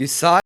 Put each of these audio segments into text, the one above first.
कि सा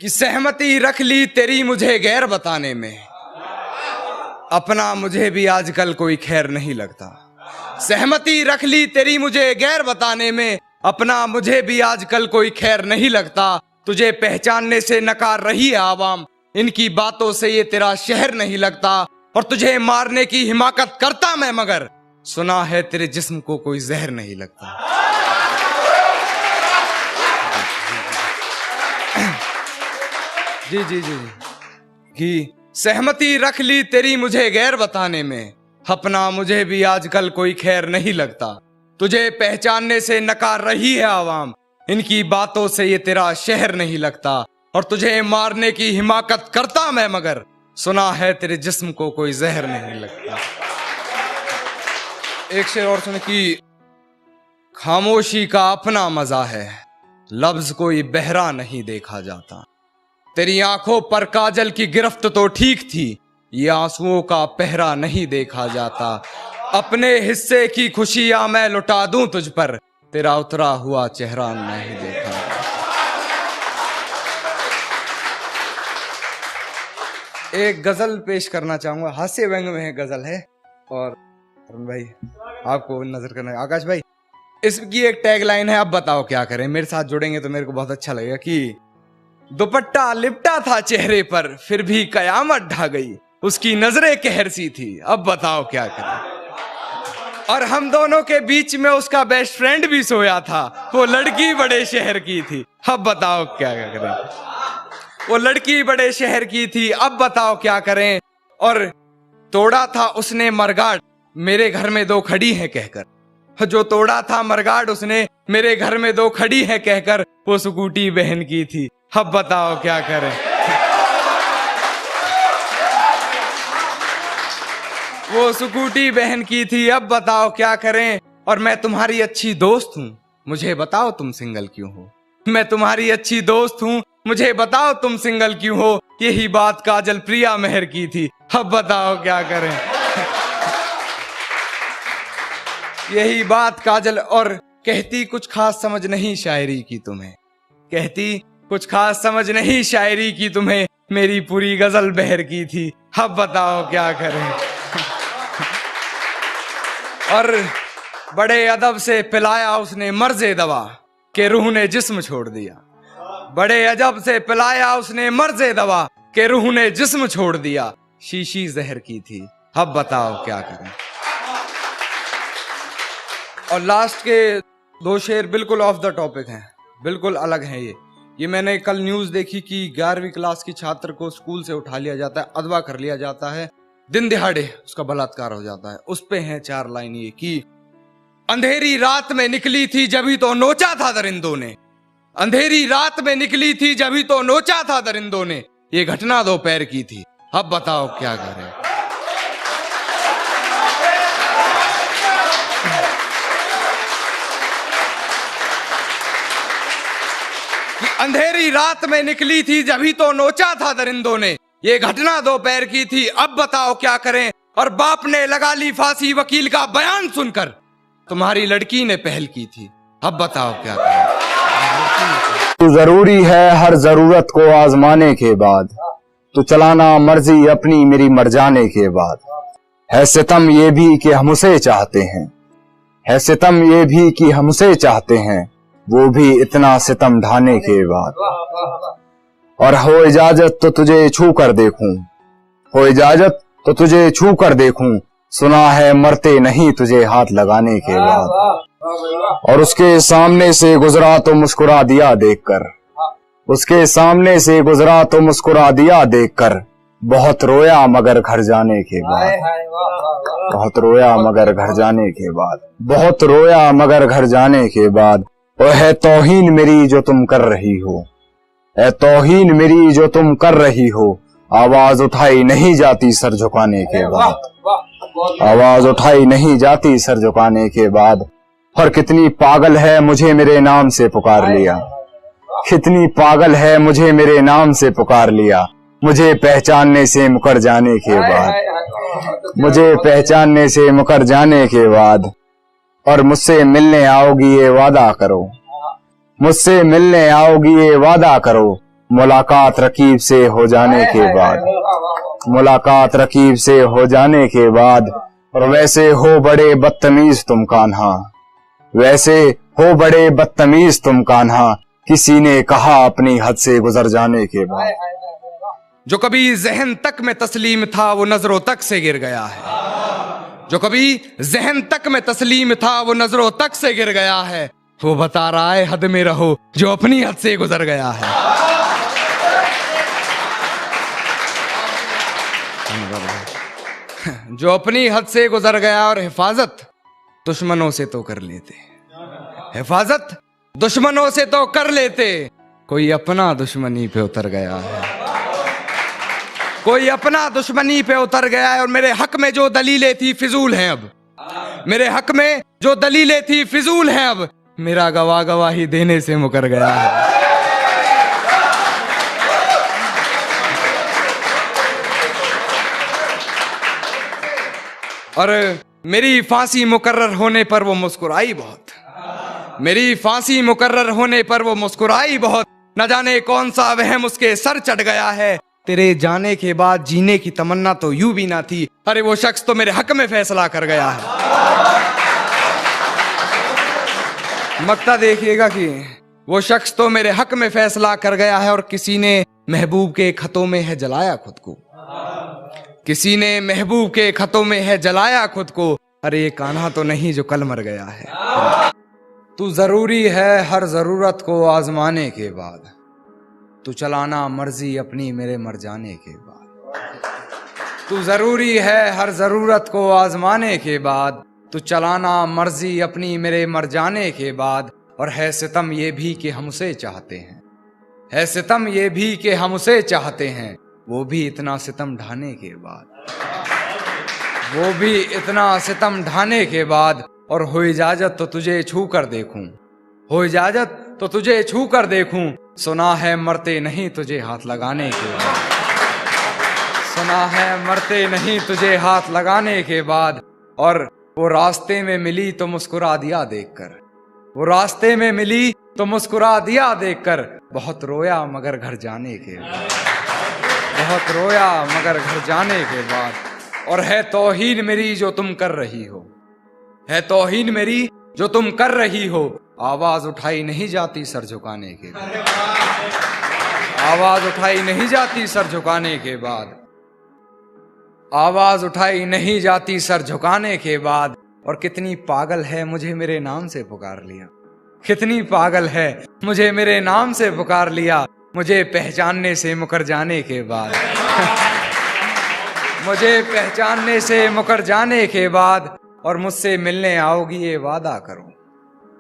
सहमति रख ली तेरी मुझे गैर बताने में, अपना मुझे भी आजकल कोई खैर नहीं लगता। सहमति रख ली तेरी मुझे गैर बताने में, अपना मुझे भी आजकल कोई खैर नहीं लगता। तुझे पहचानने से नकार रही है आवाम, इनकी बातों से ये तेरा शहर नहीं लगता। और तुझे मारने की हिमाकत करता मैं, मगर सुना है तेरे जिस्म को कोई जहर नहीं लगता। जी जी जी कि सहमति रख ली तेरी मुझे गैर बताने में, अपना मुझे भी आजकल कोई खैर नहीं लगता। तुझे पहचानने से नकार रही है आवाम, इनकी बातों से ये तेरा शहर नहीं लगता। और तुझे मारने की हिमाकत करता मैं, मगर सुना है तेरे जिस्म को कोई जहर नहीं लगता। एक शेर और सुन कि खामोशी का अपना मजा है, लफ्ज कोई बहरा नहीं देखा जाता। तेरी आंखों पर काजल की गिरफ्त तो ठीक थी, ये आंसुओं का पहरा नहीं देखा जाता। अपने हिस्से की खुशियां मैं लुटा दूं तुझ पर, तेरा उतरा हुआ चेहरा नहीं देखा जाता। एक गजल पेश करना चाहूंगा, हास्य व्यंग में गजल है और अरुण भाई आपको नजर करना, आकाश भाई इसकी एक टैग लाइन है, अब बताओ क्या करें। मेरे साथ जुड़ेंगे तो मेरे को बहुत अच्छा लगेगा कि दुपट्टा लिपटा था चेहरे पर फिर भी कयामत ढा गई, उसकी नजरें कहर सी थी, अब बताओ क्या करें। और हम दोनों के बीच में उसका बेस्ट फ्रेंड भी सोया था, वो लड़की बड़े शहर की थी, अब बताओ क्या करें। वो लड़की बड़े शहर की थी, अब बताओ क्या करें। और तोड़ा था उसने मरगाड मेरे घर में दो खड़ी है कहकर, जो तोड़ा था मरगाड उसने मेरे घर में दो खड़ी है कहकर, वो स्कूटी बहन की थी, अब बताओ क्या करें। वो स्कूटी बहन की थी, अब बताओ क्या करें। और मैं तुम्हारी अच्छी दोस्त हूं, मुझे बताओ तुम सिंगल क्यों हो। मैं तुम्हारी अच्छी दोस्त हूं, मुझे बताओ तुम सिंगल क्यों हो। यही बात काजल प्रिया मेहर की थी, अब बताओ क्या करें। यही बात काजल, और कहती कुछ खास समझ नहीं शायरी की तुम्हें, कहती कुछ खास समझ नहीं शायरी की तुम्हें, मेरी पूरी गजल बहर की थी, अब बताओ क्या करें। और बड़े अदब से पिलाया उसने मर्ज़े दवा के रूह ने जिस्म छोड़ दिया, बड़े अजब से पिलाया उसने मर्ज़े दवा के रूह ने जिस्म छोड़ दिया, शीशी जहर की थी, अब बताओ क्या करें। और लास्ट के दो शेर बिल्कुल ऑफ द टॉपिक हैं, बिल्कुल अलग हैं। ये मैंने कल न्यूज देखी कि 11वीं क्लास की छात्र को स्कूल से उठा लिया जाता है, अगवा कर लिया जाता है, दिन दिहाड़े उसका बलात्कार हो जाता है। उस पे हैं 4 लाइन ये कि अंधेरी रात में निकली थी जभी तो नोचा था दरिंदों ने, अंधेरी रात में निकली थी जभी तो नोचा था दरिंदों ने, ये घटना दोपहर की थी, अब बताओ क्या करें। अंधेरी रात में निकली थी जभी तो नोचा था दरिंदों ने, ये घटना दोपहर की थी, अब बताओ क्या करें। और बाप ने लगा ली फांसी वकील का बयान सुनकर, तुम्हारी लड़की ने पहल की थी, अब बताओ क्या करें। तू जरूरी है हर जरूरत को आजमाने के बाद, तू चलाना मर्जी अपनी मेरी मर जाने के बाद, है सितम ये भी कि हम उसे चाहते हैं, है सितम ये भी कि हम उसे चाहते हैं, वो भी इतना सितम ढाने के बाद। और हो इजाजत तो तुझे छू कर देखूं, हो इजाजत तो तुझे छू कर देखूं, सुना है मरते नहीं तुझे हाथ लगाने के बाद। और उसके सामने से गुजरा तो मुस्कुरा दिया देखकर, उसके सामने से गुजरा तो मुस्कुरा दिया देखकर, बहुत रोया मगर घर जाने के बाद, बहुत रोया मगर घर जाने के बाद, बहुत रोया मगर घर जाने के बाद। ओ है तौहीन मेरी जो तुम कर रही हो, है तौहीन मेरी जो तुम कर रही हो, आवाज उठाई नहीं जाती सर झुकाने के बाद, आवाज उठाई नहीं जाती सर झुकाने के बाद। और कितनी पागल है मुझे मेरे नाम से पुकार लिया, कितनी पागल है मुझे मेरे नाम से पुकार लिया, मुझे पहचानने से मुकर जाने के बाद, मुझे पहचानने से मुकर जाने के बाद। और मुझसे मिलने आओगी ये वादा करो, मुझसे मिलने आओगी ये वादा करो, मुलाकात रकीब से हो जाने के बाद, मुलाकात रकीब से हो जाने के बाद। और वैसे हो बड़े बदतमीज तुम कान्हा, वैसे हो बड़े बदतमीज तुम कान्हा, किसी ने कहा अपनी हद से गुजर जाने के बाद। जो कभी जहन तक में तस्लीम था वो नजरों तक से गिर गया है, जो कभी जहन तक में तस्लीम था वो नजरों तक से गिर गया है, वो बता रहा है हद में रहो जो अपनी हद से गुजर गया है। जो अपनी हद से गुजर गया। और हिफाजत दुश्मनों से तो कर लेते, हिफाजत दुश्मनों से तो कर लेते, कोई अपना दुश्मनी पे उतर गया है, कोई अपना दुश्मनी पे उतर गया है। और मेरे हक में जो दलीलें थी फिजूल हैं अब, मेरे हक में जो दलीलें थी फिजूल हैं अब, मेरा गवाह गवाही देने से मुकर गया है। और मेरी फांसी मुकर्रर होने पर वो मुस्कुराई बहुत, मेरी फांसी मुकर्रर होने पर वो मुस्कुराई बहुत, न जाने कौन सा वहम उसके सर चढ़ गया है, तेरे जाने के बाद जीने की तमन्ना तो यूं भी ना थी। अरे वो शख्स तो मेरे हक में फैसला कर गया है। मक्ता देखिएगा कि वो शख्स तो मेरे हक में फैसला कर गया है। और किसी ने महबूब के खतों में है जलाया खुद को, किसी ने महबूब के खतों में है जलाया खुद को। अरे ये कान्हा तो नहीं जो कल मर गया है। तू जरूरी है हर जरूरत को आजमाने के बाद, तू चलाना मर्जी अपनी मेरे मर जाने के बाद। तू जरूरी है हर जरूरत को आजमाने के बाद, तू चलाना मर्जी अपनी मेरे मर जाने के बाद। और है सितम ये भी कि हम उसे चाहते हैं, है सितम ये भी कि हम उसे चाहते हैं, वो भी इतना सितम ढाने के बाद, वो भी इतना सितम ढाने के बाद। और हो इजाजत तो तुझे छू कर देखूं, हो इजाजत तो तुझे छू कर देखूं, सुना है मरते नहीं तुझे हाथ लगाने के बाद, सुना है मरते नहीं तुझे हाथ लगाने के बाद। और वो रास्ते में मिली तो मुस्कुरा दिया देखकर, वो रास्ते में मिली तो मुस्कुरा दिया देखकर। बहुत रोया मगर घर जाने के बाद, बहुत रोया मगर घर जाने के बाद। और है तौहीन मेरी जो तुम कर रही हो, है तौहीन मेरी जो तुम कर रही हो, आवाज उठाई नहीं जाती सर झुकाने के बाद, आवाज उठाई नहीं जाती सर झुकाने के बाद, आवाज उठाई नहीं जाती सर झुकाने के बाद। और कितनी पागल है मुझे मेरे नाम से पुकार लिया, कितनी पागल है मुझे मेरे नाम से पुकार लिया, मुझे पहचानने से मुकर जाने के बाद, मुझे पहचानने से मुकर जाने के बाद। और मुझसे मिलने आओगी ये वादा करो,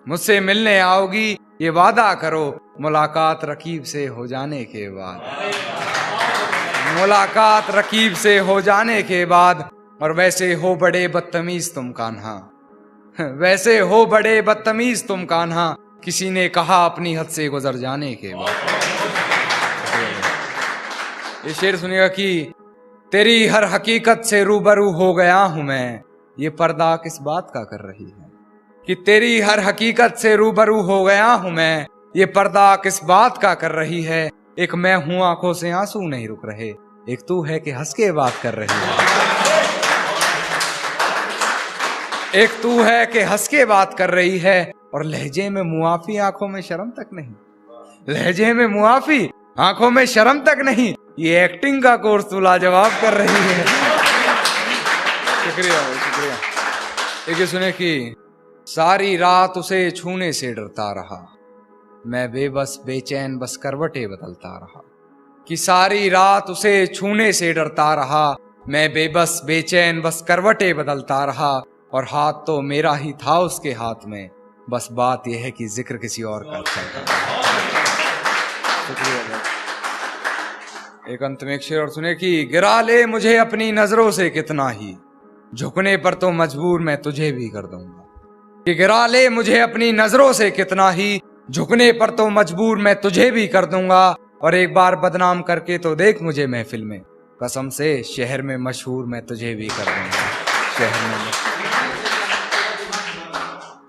मुझसे मिलने आओगी ये वादा करो, मुलाकात रकीब से हो जाने के बाद, मुलाकात रकीब से हो जाने के बाद। और वैसे हो बड़े बदतमीज तुम कान्हा, वैसे हो बड़े बदतमीज तुम कान्हा, किसी ने कहा अपनी हद से गुजर जाने के बाद। ये शेर सुनिएगा कि तेरी हर हकीकत से रूबरू हो गया हूं मैं, ये पर्दा किस बात का कर रही है, कि तेरी हर हकीकत से रूबरू हो गया हूं मैं, ये पर्दा किस बात का कर रही है। एक मैं हूं आंखों से आंसू नहीं रुक रहे, एक तू है कि हंस के बात कर रही है, एक तू है कि हंस के बात कर रही है। और लहजे में मुआफी आंखों में शर्म तक नहीं, लहजे में मुआफी आंखों में शर्म तक नहीं, ये एक्टिंग का कोर्स तू लाजवाब कर रही है। शुक्रिया भाई, शुक्रिया। एक ये सुने कि सारी रात उसे छूने से डरता रहा, मैं बेबस बेचैन बस करवटें बदलता रहा, कि सारी रात उसे छूने से डरता रहा, मैं बेबस बेचैन बस करवटें बदलता रहा। और हाथ तो मेरा ही था उसके हाथ में, बस बात यह है कि जिक्र किसी और का चलता। शुक्रिया। एक अंत में एक शेर और सुने कि गिरा ले मुझे अपनी नजरों से कितना ही, झुकने पर तो मजबूर मैं तुझे भी कर दूंगा, कि गिरा ले मुझे अपनी नजरों से कितना ही, झुकने पर तो मजबूर मैं तुझे भी कर दूंगा। और एक बार बदनाम करके तो देख मुझे महफिल में, कसम से शहर में मशहूर मैं तुझे भी कर दूंगा, शहर में।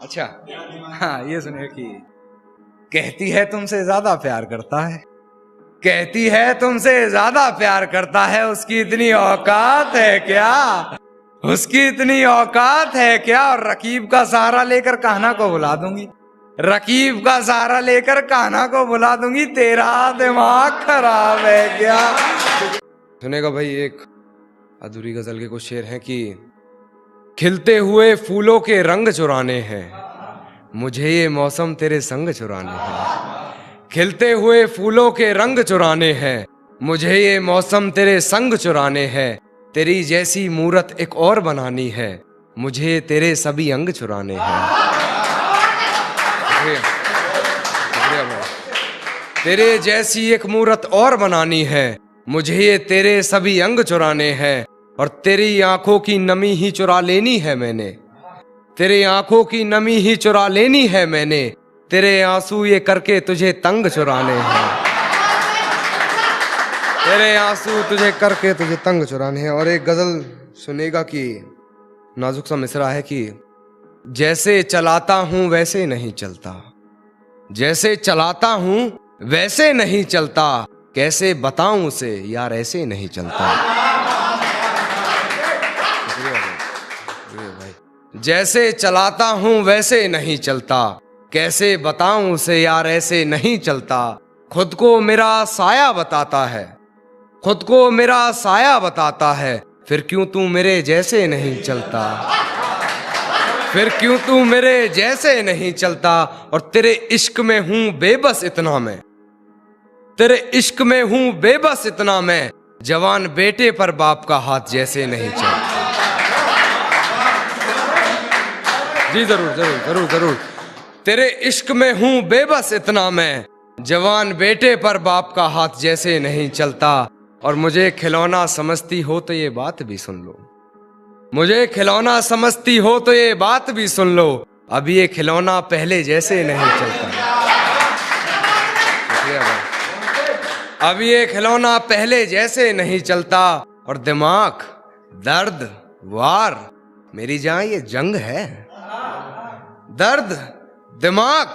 अच्छा हाँ, ये सुनिए कि कहती है तुमसे ज्यादा प्यार करता है, कहती है तुमसे ज्यादा प्यार करता है, उसकी इतनी औकात है क्या, उसकी इतनी औकात है क्या। और रकीब का सहारा लेकर कान्हा को बुला दूंगी, रकीब का सहारा लेकर कान्हा को बुला दूंगी, तेरा दिमाग खराब है क्या। सुनेगा भाई, एक अधूरी गजल के कुछ शेर हैं कि खिलते हुए फूलों के रंग चुराने हैं, मुझे ये मौसम तेरे संग चुराने हैं, खिलते हुए फूलों के रंग चुराने हैं, मुझे ये मौसम तेरे संग चुराने हैं, तेरी जैसी मूरत एक और बनानी है, मुझे तेरे सभी अंग चुराने हैं। तेरे जैसी एक मूरत और बनानी है, मुझे ये तेरे सभी अंग चुराने हैं। और तेरी आंखों की नमी ही चुरा लेनी है मैंने, तेरी आंखों की नमी ही चुरा लेनी है मैंने, तेरे आंसू ये करके तुझे तंग चुराने हैं, तेरे आंसू तुझे करके तुझे तंग चुराने हैं। और एक गजल सुनेगा कि नाजुक सा मिसरा है कि जैसे चलाता हूं वैसे नहीं चलता, जैसे चलाता हूं वैसे नहीं चलता, कैसे बताऊं उसे यार ऐसे नहीं चलता। जैसे चलाता हूं वैसे नहीं चलता, कैसे बताऊं उसे यार ऐसे नहीं चलता। खुद को मेरा साया बताता है, खुद को मेरा साया बताता है, फिर क्यों तू मेरे जैसे नहीं चलता, फिर क्यों तू मेरे जैसे नहीं चलता। और तेरे इश्क में हूं बेबस इतना मैं, तेरे इश्क में हूं बेबस इतना मैं, जवान बेटे पर बाप का हाथ जैसे नहीं चलता। जी जरूर जरूर जरूर जरूर। तेरे इश्क में हूं बेबस इतना मैं, जवान बेटे पर बाप का हाथ जैसे नहीं चलता। और मुझे खिलौना समझती हो तो ये बात भी सुन लो, मुझे खिलौना समझती हो तो ये बात भी सुन लो, अब ये खिलौना पहले जैसे नहीं चलता। अब ये खिलौना पहले जैसे नहीं चलता। और दिमाग दर्द वार मेरी जान ये जंग है, दर्द दिमाग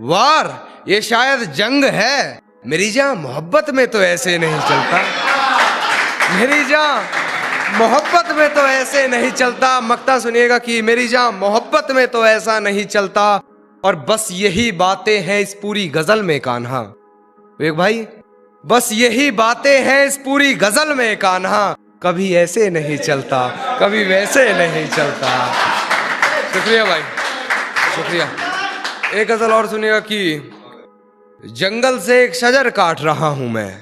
वार ये शायद जंग है। मेरी जान मोहब्बत में तो ऐसे नहीं चलता, मेरी जान मोहब्बत में तो ऐसे नहीं चलता। मक्ता सुनिएगा कि मेरी जान मोहब्बत में तो ऐसा नहीं चलता। और बस यही बातें हैं इस पूरी गजल में कान्हा, एक भाई बस यही बातें हैं इस पूरी गजल में कान्हा, कभी ऐसे नहीं चलता कभी वैसे नहीं चलता। शुक्रिया भाई शुक्रिया। एक गजल और सुनिएगा कि जंगल से एक शजर काट रहा हूं मैं,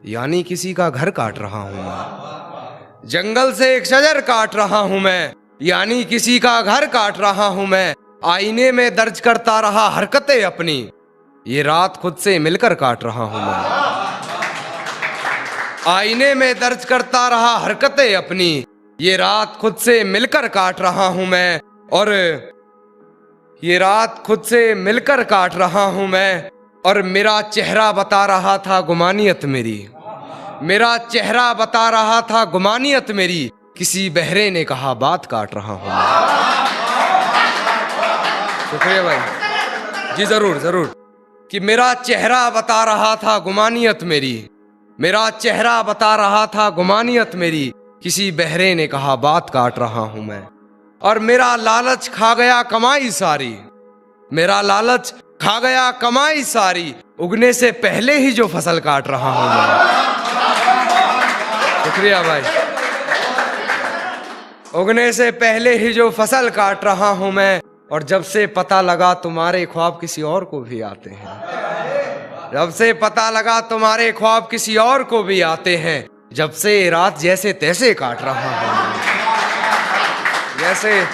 यानी किसी का घर काट रहा हूं मैं। जंगल से एक शजर काट रहा हूं मैं, यानी किसी का घर काट रहा हूं मैं। आईने में दर्ज करता रहा हरकतें अपनी, ये रात खुद से मिलकर काट रहा हूं मैं। आईने में दर्ज करता रहा हरकतें अपनी, ये रात खुद से मिलकर काट रहा हूं मैं। और ये रात खुद से मिलकर काट रहा हूं मैं। और मेरा चेहरा बता रहा था गुमानियत मेरी, मेरा चेहरा बता रहा था गुमानियत मेरी, किसी बहरे ने कहा बात काट रहा हूं मैं। शुक्रिया भाई जी जरूर जरूर। कि मेरा चेहरा बता रहा था गुमानियत मेरी, मेरा चेहरा बता रहा था गुमानियत मेरी, किसी बहरे ने कहा बात काट रहा हूं मैं। और मेरा लालच खा गया कमाई सारी, मेरा लालच खा गया कमाई सारी, उगने से पहले ही जो फसल काट रहा हूं मैं। शुक्रिया भाई। उगने से पहले ही जो फसल काट रहा हूं मैं। और जब से पता लगा तुम्हारे ख्वाब किसी और को भी आते हैं, जब से पता लगा तुम्हारे ख्वाब किसी और को भी आते हैं, जब से रात जैसे तैसे काट रहा हूं, जैसे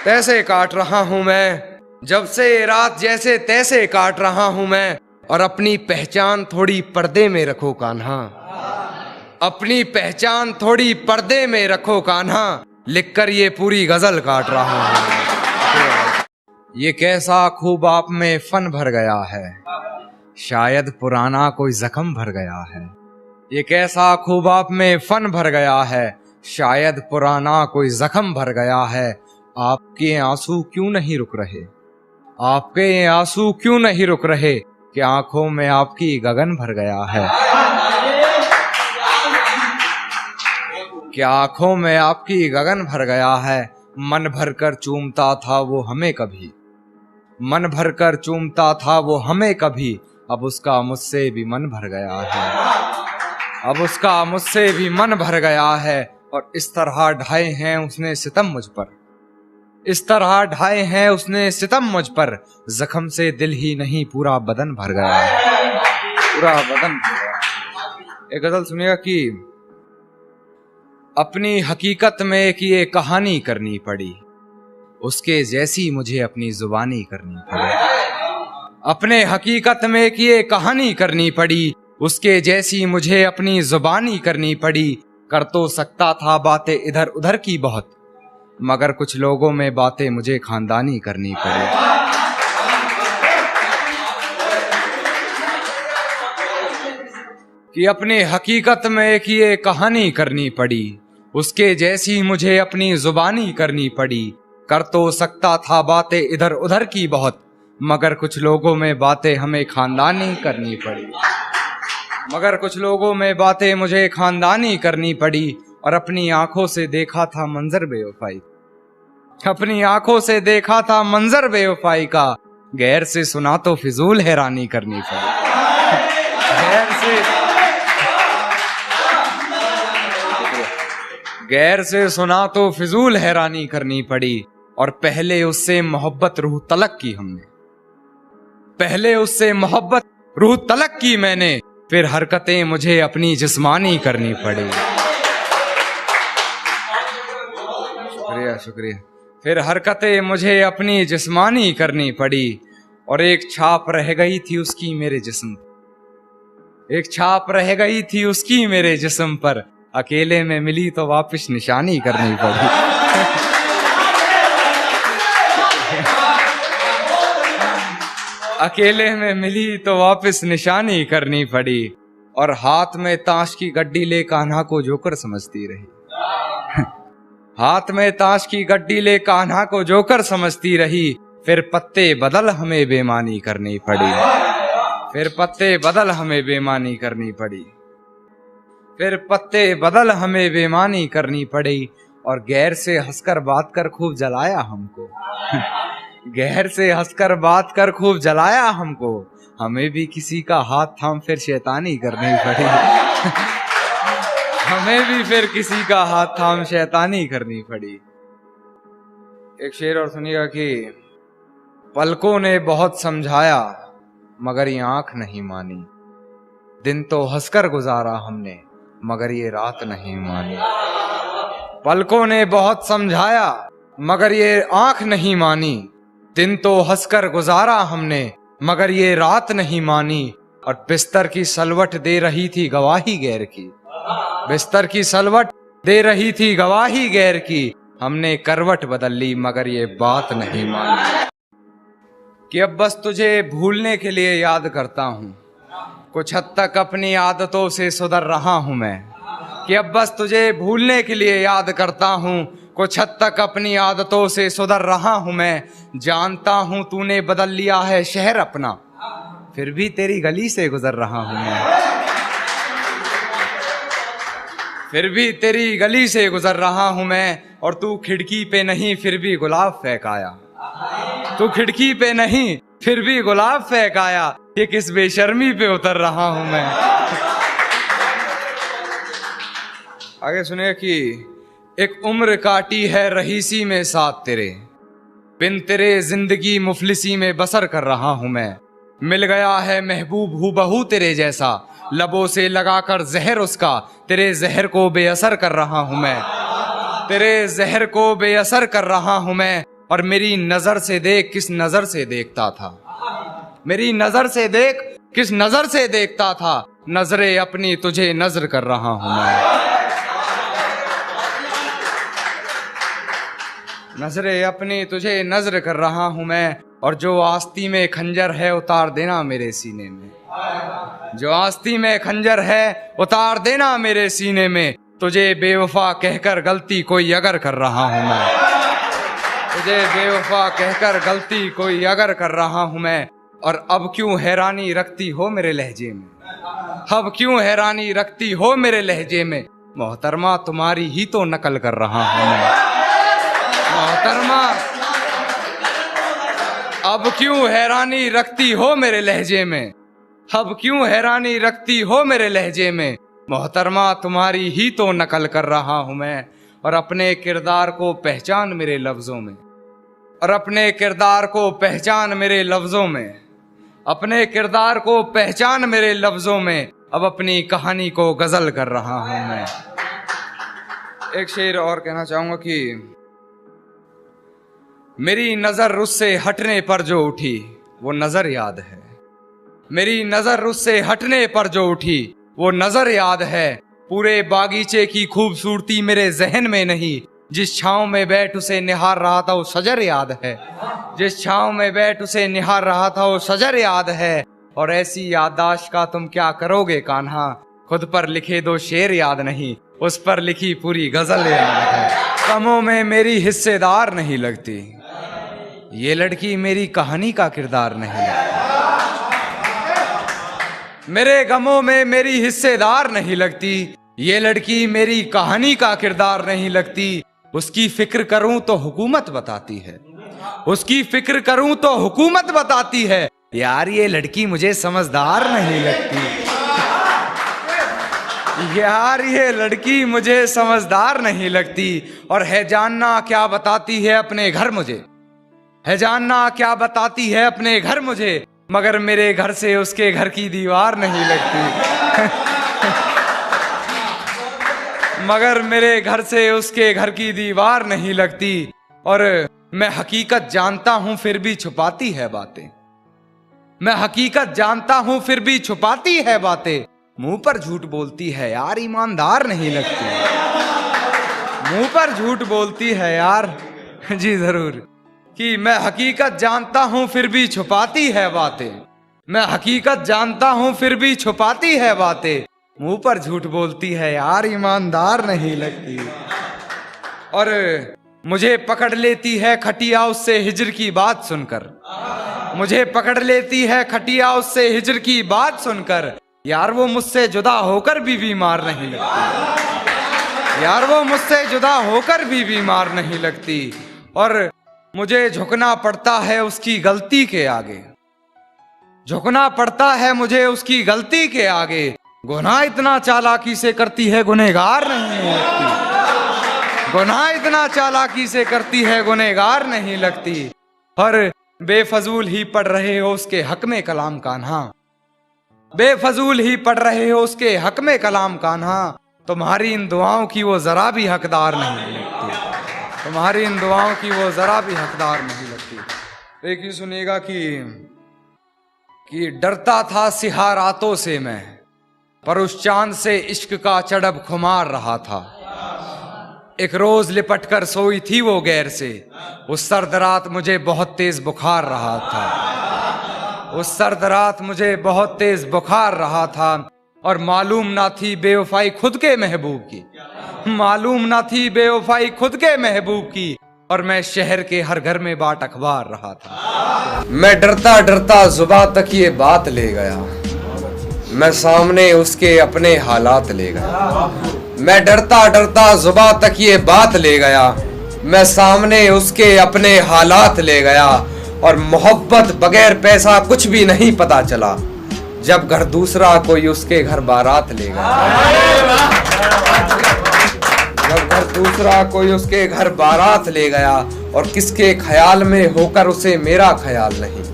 तैसे काट रहा हूं मैं। जब से रात जैसे तैसे काट रहा हूं मैं। और अपनी पहचान थोड़ी पर्दे में रखो कान्हा, अपनी पहचान थोड़ी पर्दे में रखो कान्हा, लिखकर ये पूरी गजल काट रहा हूं। ये कैसा खूब आप में फन भर गया है, शायद पुराना कोई जख्म भर गया है। ये कैसा खूब आप में फन भर गया है, शायद पुराना कोई जख्म भर गया है। आपके आंसू क्यों नहीं रुक रहे, आपके ये आंसू क्यों नहीं रुक रहे, कि आंखों में आपकी गगन भर गया है। क्या आंखों में आपकी गगन भर गया है। मन भर कर चूमता था वो हमें कभी, मन भर कर चूमता था वो हमें कभी, अब उसका मुझसे भी मन भर गया है, अब उसका मुझसे भी मन भर गया है। और इस तरह ढाए हैं उसने सितम मुझ पर, इस तरह ढाए हैं उसने सितम मुझ पर, जख्म से दिल ही नहीं पूरा बदन भर गया है, पूरा बदन भर गया। एक गजल सुनिएगा कि अपनी हकीकत में एक ये कहानी करनी पड़ी, उसके जैसी मुझे अपनी जुबानी करनी पड़ी। अपने हकीकत में एक ये कहानी करनी पड़ी, उसके जैसी मुझे अपनी जुबानी करनी पड़ी। कर तो सकता था बातें इधर उधर की बहुत, मगर कुछ लोगों में बातें मुझे खानदानी करनी पड़ी। कि अपनी हकीकत में एक ये कहानी करनी पड़ी, उसके जैसी मुझे अपनी जुबानी करनी पड़ी। कर तो सकता था बातें इधर उधर की बहुत, मगर कुछ लोगों में बातें हमें खानदानी करनी पड़ी। मगर कुछ लोगों में बातें मुझे खानदानी करनी पड़ी और अपनी आंखों से देखा था मंजर बेवफाई, अपनी आंखों से देखा था मंजर बेवफाई का, गैर से सुना तो फिजूल हैरानी करनी पड़ी। गैर से सुना तो फिजूल हैरानी करनी पड़ी और पहले उससे मोहब्बत रूह तलक की हमने, पहले उससे मोहब्बत रूह तलक की मैंने, फिर हरकतें मुझे अपनी जिस्मानी करनी पड़ी। शुक्रिया शुक्रिया। फिर हरकतें मुझे अपनी जिस्मानी करनी पड़ी और एक छाप रह गई थी उसकी मेरे जिस्म, एक छाप रह गई थी उसकी मेरे जिस्म पर, अकेले में मिली तो वापस निशानी करनी पड़ी। अकेले में मिली तो वापस निशानी करनी पड़ी और हाथ में ताश की गड्डी ले कान्हा को जोकर समझती रही, हाथ में ताश की गड्डी ले कान्हा को जोकर समझती रही, फिर पत्ते बदल हमें बेमानी करनी पड़ी, फिर पत्ते बदल हमें बेमानी करनी पड़ी, फिर पत्ते बदल हमें बेमानी करनी पड़ी और गैर से हंसकर बात कर खूब जलाया हमको। गैर से हंसकर बात कर खूब जलाया हमको, हमें भी किसी का हाथ थाम फिर शैतानी करनी पड़ी। हमें भी फिर किसी का हाथ थाम शैतानी करनी पड़ी। एक शेर और सुनिएगा कि पलकों ने बहुत समझाया मगर ये आंख नहीं मानी, दिन तो हंसकर गुजारा हमने मगर ये रात नहीं मानी। पलकों ने बहुत समझाया मगर ये आंख नहीं मानी, दिन तो हंसकर गुजारा हमने मगर ये रात नहीं मानी। और बिस्तर की सलवट दे रही थी गवाही गैर की, बिस्तर की सलवट दे रही थी गवाही गैर की, हमने करवट बदल ली मगर ये बात नहीं मानी। कि अब बस तुझे भूलने के लिए याद करता हूँ, कुछ हद तक अपनी आदतों से सुधर रहा हूँ मैं। कि अब बस तुझे भूलने के लिए याद करता हूँ, कुछ हद तक अपनी आदतों से सुधर रहा हूँ मैं। जानता हूँ तूने बदल लिया है शहर अपना, फिर भी तेरी गली से गुजर रहा हूँ मैं, फिर भी तेरी गली से गुजर रहा हूँ मैं। और तू खिड़की पे नहीं फिर भी गुलाब फेंक आया, तू खिड़की पे नहीं फिर भी गुलाब फेंक आया, ये किस बेशर्मी पे उतर रहा हूं मैं। आगे सुनिए कि एक उम्र काटी है रहीसी में साथ तेरे, बिन तेरे जिंदगी मुफलिसी में बसर कर रहा हूं मैं। मिल गया है महबूब हूबहू तेरे जैसा, लबों से लगाकर जहर उसका, तेरे जहर को बेअसर कर रहा हूं मैं, तेरे जहर को बेअसर कर रहा हूं मैं। और मेरी नजर से देख किस नजर से देखता था, मेरी नजर से देख किस नजर से देखता था, नजरे अपनी तुझे नजर कर रहा हूं मैं, नजरे अपनी तुझे नजर कर रहा हूं मैं। और जो आस्ती में खंजर है उतार देना मेरे सीने में, जो आस्ती में खंजर है उतार देना मेरे सीने में। तुझे बेवफा कहकर गलती कोई अगर कर रहा हूं मैं, तुझे बेवफा कहकर गलती कोई अगर कर रहा हूं मैं। और अब क्यों हैरानी रखती हो मेरे लहजे में, अब क्यों हैरानी रखती हो मेरे लहजे में। मोहतरमा तुम्हारी ही तो नकल कर रहा हूं मैं, मोहतरमा अब क्यों हैरानी रखती हो मेरे लहजे में, अब क्यों हैरानी रखती हो मेरे लहजे में। मोहतरमा तुम्हारी ही तो नकल कर रहा हूं मैं। और अपने किरदार को पहचान मेरे लफ्जों में, और अपने किरदार को पहचान मेरे लफ्जों में, अपने किरदार को पहचान मेरे लफ्जों में। अब अपनी कहानी को गजल कर रहा हूं मैं। एक शेर और कहना चाहूंगा कि मेरी नजर उससे हटने पर जो उठी वो नजर याद है, मेरी नजर उससे हटने पर जो उठी वो नजर याद है। पूरे बागीचे की खूबसूरती मेरे जहन में नहीं, जिस छांव में बैठ उसे निहार रहा था वो शजर याद है, जिस छांव में बैठ उसे निहार रहा था वो शजर याद है। और ऐसी याददाश्त का तुम क्या करोगे कान्हा, खुद पर लिखे दो शेर याद नहीं, उस पर लिखी पूरी गजल याद है। कमों में मेरी हिस्सेदार नहीं लगती, ये लड़की मेरी कहानी का किरदार नहीं लगती, मेरे गमों में मेरी हिस्सेदार नहीं लगती, ये लड़की मेरी कहानी का किरदार नहीं लगती। उसकी फिक्र करूं तो हुकूमत बताती है, उसकी फिक्र करूं तो हुकूमत बताती है। यार ये लड़की मुझे समझदार नहीं लगती, यार ये लड़की मुझे समझदार नहीं लगती। और है जानना क्या बताती है अपने घर मुझे, है जानना क्या बताती है अपने घर मुझे, मगर मेरे घर से उसके घर की दीवार नहीं लगती। मगर मेरे घर से उसके घर की दीवार नहीं लगती। और मैं हकीकत जानता हूं फिर भी छुपाती है बातें, मैं हकीकत जानता हूं फिर भी छुपाती है बातें। मुंह पर झूठ बोलती है यार, ईमानदार नहीं लगती। मुंह पर झूठ बोलती है यार, जी जरूर, कि मैं हकीकत जानता हूं फिर भी छुपाती है बातें, मैं हकीकत जानता हूं फिर भी छुपाती है बातें। मुंह पर झूठ बोलती है यार, ईमानदार नहीं लगती। और मुझे पकड़ लेती है खटिया उससे हिजर की बात सुनकर, मुझे पकड़ लेती है खटिया उससे हिजर की बात सुनकर। यार वो मुझसे जुदा होकर भी बीमार नहीं लगती, यार वो मुझसे जुदा होकर भी बीमार नहीं लगती। और मुझे झुकना पड़ता है उसकी गलती के आगे, झुकना पड़ता है मुझे उसकी गलती के आगे। गुनाह इतना चालाकी से करती है गुनहगार नहीं लगती, गुनाह इतना चालाकी से करती है गुनहगार नहीं लगती। और बेफजूल ही पढ़ रहे हो उसके हक में कलाम कान्हा, बेफजूल ही पढ़ रहे हो उसके हक में कलाम कान्हा। तुम्हारी इन दुआओं की वो जरा भी हकदार नहीं लगती, तुम्हारी इन दुआओं की वो जरा भी हकदार नहीं लगती। एक ही सुनिएगा कि डरता था सिहा रातों से मैं, पर उस चांद से इश्क का चढ़ब खुमार रहा था। एक रोज लिपट कर सोई थी वो गैर से, उस सर्द रात मुझे बहुत तेज बुखार रहा था, उस सर्द रात मुझे बहुत तेज बुखार रहा था। और मालूम ना थी बेवफाई खुद के महबूब की, मालूम ना थी बेवफाई खुद के महबूब की। और मैं शहर के हर घर में बाट अखबार रहा था। मैं डरता डरता जुबां तक ये बात ले गया, मैं सामने उसके अपने हालात ले गया। मैं डरता डरता जुबां तक ये बात ले गया, मैं सामने उसके अपने हालात ले गया। और मोहब्बत बगैर पैसा कुछ भी नहीं पता चला, जब घर दूसरा कोई उसके घर बारात ले गया, जब घर दूसरा कोई उसके घर बारात ले गया। और किसके ख्याल में होकर उसे मेरा ख्याल नहीं,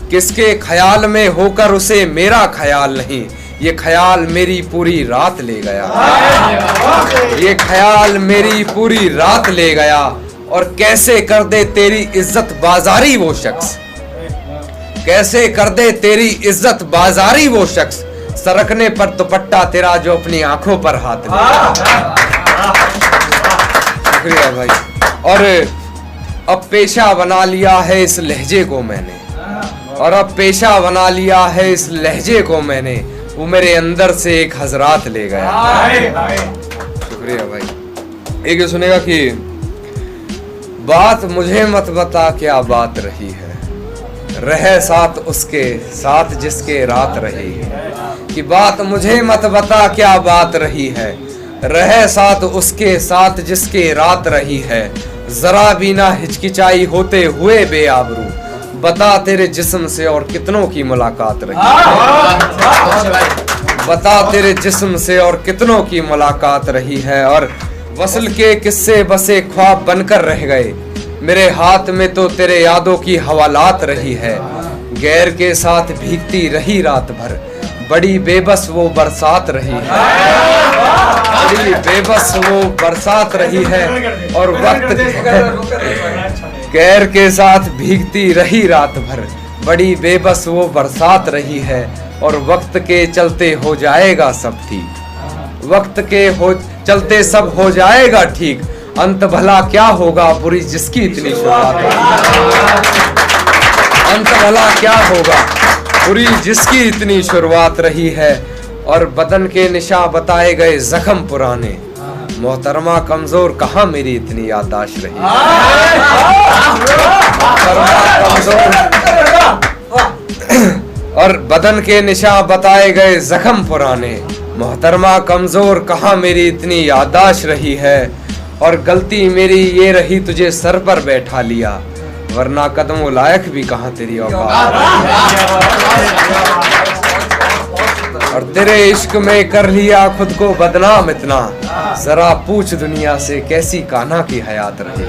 किसके ख्याल में होकर उसे मेरा ख्याल नहीं। ये ख्याल मेरी पूरी रात ले गया, ये ख्याल मेरी पूरी रात ले गया। और कैसे कर दे तेरी इज्जत बाजारी वो शख्स, कैसे कर दे तेरी इज्जत बाजारी वो शख्स, सरकने पर दुपट्टा तेरा जो अपनी आंखों पर हाथ ले। शुक्रिया भाई। और अब पेशा बना लिया है इस लहजे को मैंने, और अब पेशा बना लिया है इस लहजे को मैंने, वो मेरे अंदर से एक हजरात ले गया। शुक्रिया भाई। एक सुनेगा कि बात मुझे मत बता क्या बात रही है, रहे साथ उसके साथ जिसके रात रही है। कि बात मुझे मत बता क्या बात रही है, रहे साथ उसके साथ जिसके रात रही है। जरा भी ना हिचकिचाई होते हुए बेआबरू, बता तेरे जिस्म से और कितनों की मुलाकात रही है, बता तेरे जिस्म से और कितनों की मुलाकात रही है। और वसल के किस्से बसे ख्वाब बनकर रह गए, मेरे हाथ में तो तेरे यादों की हवालात रही है। गैर के साथ भीगती रही रात भर, बड़ी बेबस वो बरसात रही है, बड़ी बेबस वो बरसात रही है। और वक्त गैर के साथ भीगती रही रात भर, बड़ी बेबस वो बरसात रही है। और वक्त के चलते हो जाएगा सब ठीक, वक्त के हो चलते सब हो जाएगा ठीक। अंत भला क्या होगा बुरी जिसकी इतनी शुरुआत रही, अंत भला क्या होगा बुरी जिसकी इतनी शुरुआत रही है। और बदन के निशान बताए गए जख्म पुराने, मोहतरमा कमजोर कहाँ मेरी इतनी याददाश्त रही, मोहतरमा कमजोर। और बदन के निशान बताए गए जख्म पुराने। मोहतरमा कमजोर कहाँ मेरी इतनी याददाश्त रही है, और गलती मेरी ये रही तुझे सर पर बैठा लिया, वरना कदमों लायक भी कहाँ तेरी औकात। और तेरे इश्क में कर लिया खुद को बदनाम इतना, जरा पूछ दुनिया से कैसी कान्हा की हयात रही।